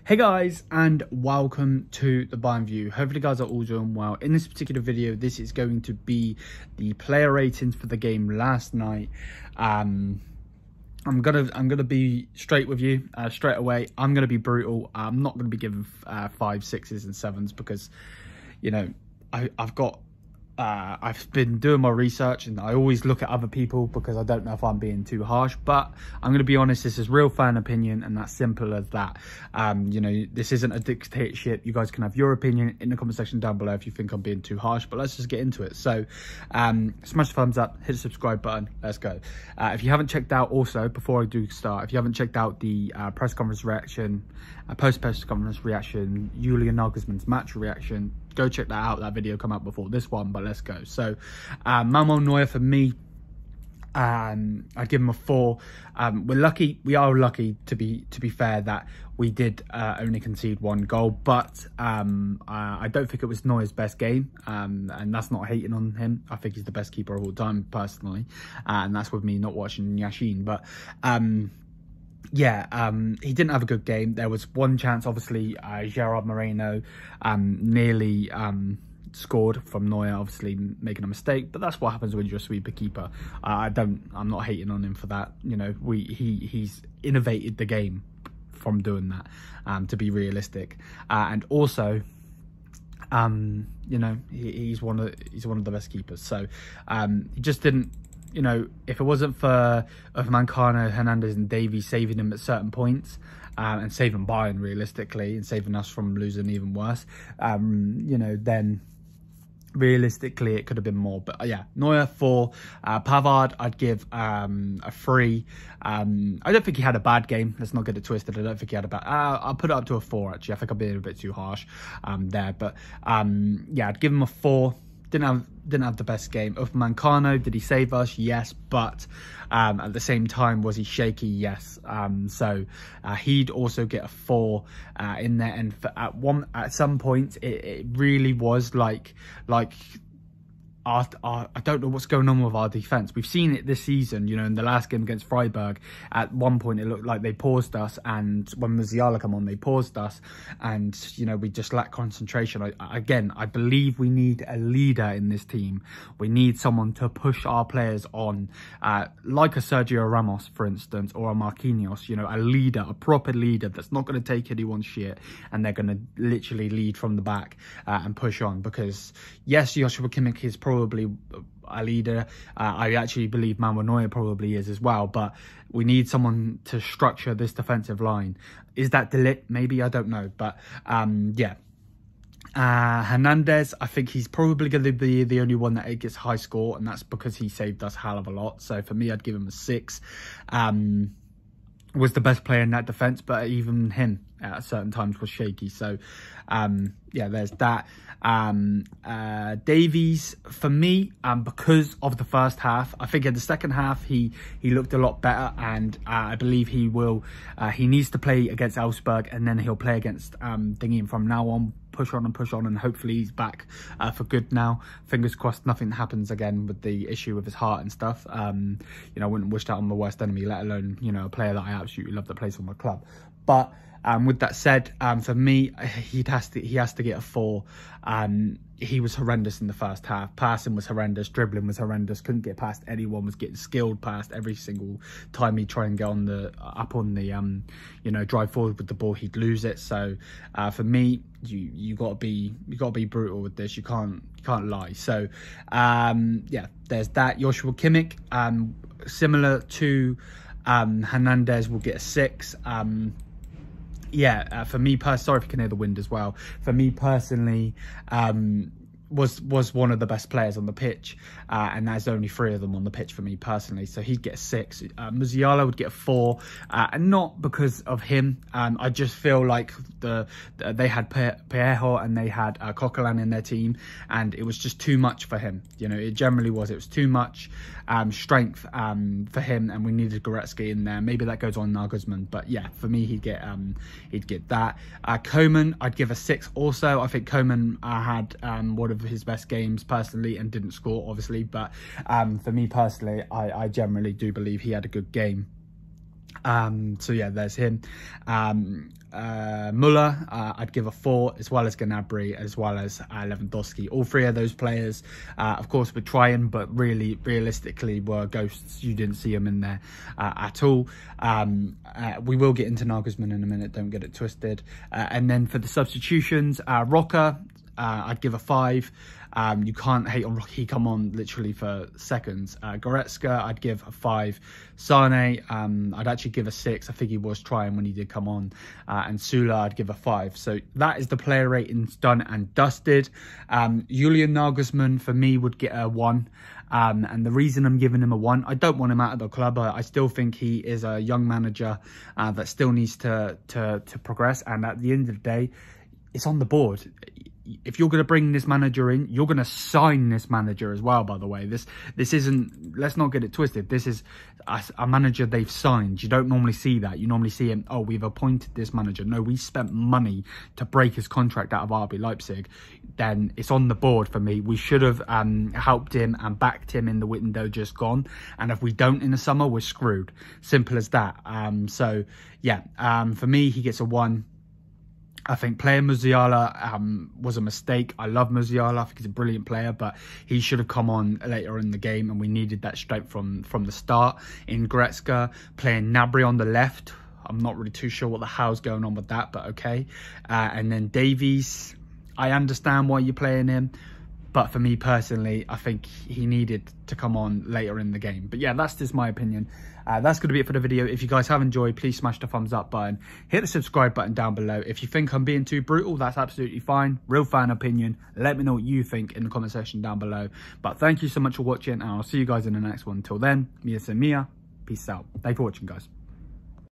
Hey guys, and welcome to the Bayern View. Hopefully you guys are all doing well. In this particular video, this is going to be the player ratings for the game last night. I'm gonna be straight with you straight away. I'm gonna be brutal. I'm not gonna be giving 5s, 6s and 7s because, you know, I've been doing my research and I always look at other people because I don't know if I'm being too harsh, but I'm going to be honest, this is real fan opinion and that's simple as that. You know, this isn't a dictatorship. You guys can have your opinion in the comment section down below if you think I'm being too harsh, but let's just get into it. So smash the thumbs up, hit the subscribe button, let's go. If you haven't checked out, also before I do start, if you haven't checked out the press conference reaction, post-press conference reaction, Julian Nagelsmann's match reaction, go check that out. That video come out before this one, but let's go. So Manuel Neuer, for me, I'd give him a 4. We are lucky to be fair that we did only concede 1 goal, but I don't think it was Neuer's best game, and that's not hating on him. I think he's the best keeper of all time personally, and that's with me not watching Yashin, but yeah, he didn't have a good game. There was one chance, obviously, Gerard Moreno nearly scored from Neuer, obviously making a mistake, but that's what happens when you're a sweeper keeper. I'm not hating on him for that. You know, he's innovated the game from doing that, to be realistic, and also you know, he's one of the best keepers. So he just didn't. You know, if it wasn't for Mancano, Hernandez and Davies saving him at certain points, and saving Bayern realistically, and saving us from losing even worse, you know, then realistically it could have been more. But yeah, Neuer 4. Pavard, I'd give a 3. I don't think he had a bad game. Let's not get it twisted. I don't think he had a bad. I'll put it up to a 4 actually. I think I'm being a bit too harsh there, but yeah, I'd give him a 4. Didn't have the best game. Of Mancano, did he save us? Yes, but at the same time, was he shaky? Yes. So he'd also get a 4 in there. And at some points, it really was like I don't know what's going on with our defence. We've seen it this season, you know, in the last game against Freiburg. At one point, it looked like they paused us, and when Musiala come on, they paused us, and, you know, we just lack concentration. Again, I believe we need a leader in this team. We need someone to push our players on, like a Sergio Ramos, for instance, or a Marquinhos, you know, a leader, a proper leader that's not going to take anyone's shit, and they're going to literally lead from the back and push on. Because, yes, Joshua Kimmich is probably a leader. I actually believe Manuel Neuer probably is as well, but we need someone to structure this defensive line. Is that De Ligt? Maybe, I don't know, but yeah. Hernandez, I think he's probably going to be the only one that gets high score, and that's because he saved us a hell of a lot. So for me, I'd give him a 6. Was the best player in that defense, but even him at certain times was shaky. So yeah, there's that. Davies, for me, because of the first half, I think in the second half he looked a lot better, and I believe he will. He needs to play against Augsburg, and then he'll play against Thingy, and from now on push on, and hopefully he's back for good now. Fingers crossed nothing happens again with the issue with his heart and stuff. You know, I wouldn't wish that on my worst enemy, let alone, you know, a player that I absolutely love that plays for my club. But with that said, for me, he has to get a 4. He was horrendous in the first half. Passing was horrendous, dribbling was horrendous, couldn't get past anyone, was getting skilled past every single time he'd try and get on the you know, drive forward with the ball, he'd lose it. So for me, you gotta be brutal with this. You can't lie. So yeah, there's that. Joshua Kimmich, similar to Hernandez, will get a 6. Yeah, for me, sorry if you can hear the wind as well. For me personally, was one of the best players on the pitch, and there's only 3 of them on the pitch for me personally, so he'd get a 6. Musiala would get a 4, and not because of him. I just feel like they had Perejo and they had Coquelin in their team, and it was just too much for him. You know, it generally was. It was too much strength for him, and we needed Goretzka in there. Maybe that goes on Nagelsmann, but yeah, for me, he'd get that. Coman, I'd give a 6 also. I think Coman had one of his best games personally, and didn't score obviously, but for me personally, I generally do believe he had a good game. So yeah, there's him. Muller, I'd give a 4, as well as Gnabry, as well as Lewandowski. All 3 of those players, of course, were trying, but really, realistically, were ghosts. You didn't see them in there at all. We will get into Nagelsmann in a minute, don't get it twisted. And then for the substitutions, Roca, I'd give a 5. You can't hate on Rocky, come on literally for seconds. Goretzka, I'd give a 5. Sane, I'd actually give a 6. I think he was trying when he did come on. And Sula, I'd give a 5. So that is the player ratings done and dusted. Julian Nagelsmann, for me, would get a 1. And the reason I'm giving him a 1, I don't want him out of the club. I still think he is a young manager that still needs to progress. And at the end of the day, it's on the board. If you're going to bring this manager in, you're going to sign this manager as well, by the way. This isn't, let's not get it twisted. This is a manager they've signed. You don't normally see that. You normally see him, oh, we've appointed this manager. No, we spent money to break his contract out of RB Leipzig. Then it's on the board for me. We should have helped him and backed him in the window just gone. And if we don't in the summer, we're screwed. Simple as that. So, yeah, for me, he gets a 1. I think playing Musiala was a mistake. I love Musiala. I think he's a brilliant player, but he should have come on later in the game, and we needed that strength from the start. In Goretzka, playing Gnabry on the left, I'm not really too sure what the hell's going on with that, but okay. And then Davies, I understand why you're playing him, but for me personally, I think he needed to come on later in the game. But yeah, that's just my opinion. That's going to be it for the video. If you guys have enjoyed, please smash the thumbs up button. Hit the subscribe button down below. If you think I'm being too brutal, that's absolutely fine. Real fan opinion. Let me know what you think in the comment section down below. But thank you so much for watching, and I'll see you guys in the next one. Until then, mia se mia. Peace out. Thanks for watching, guys.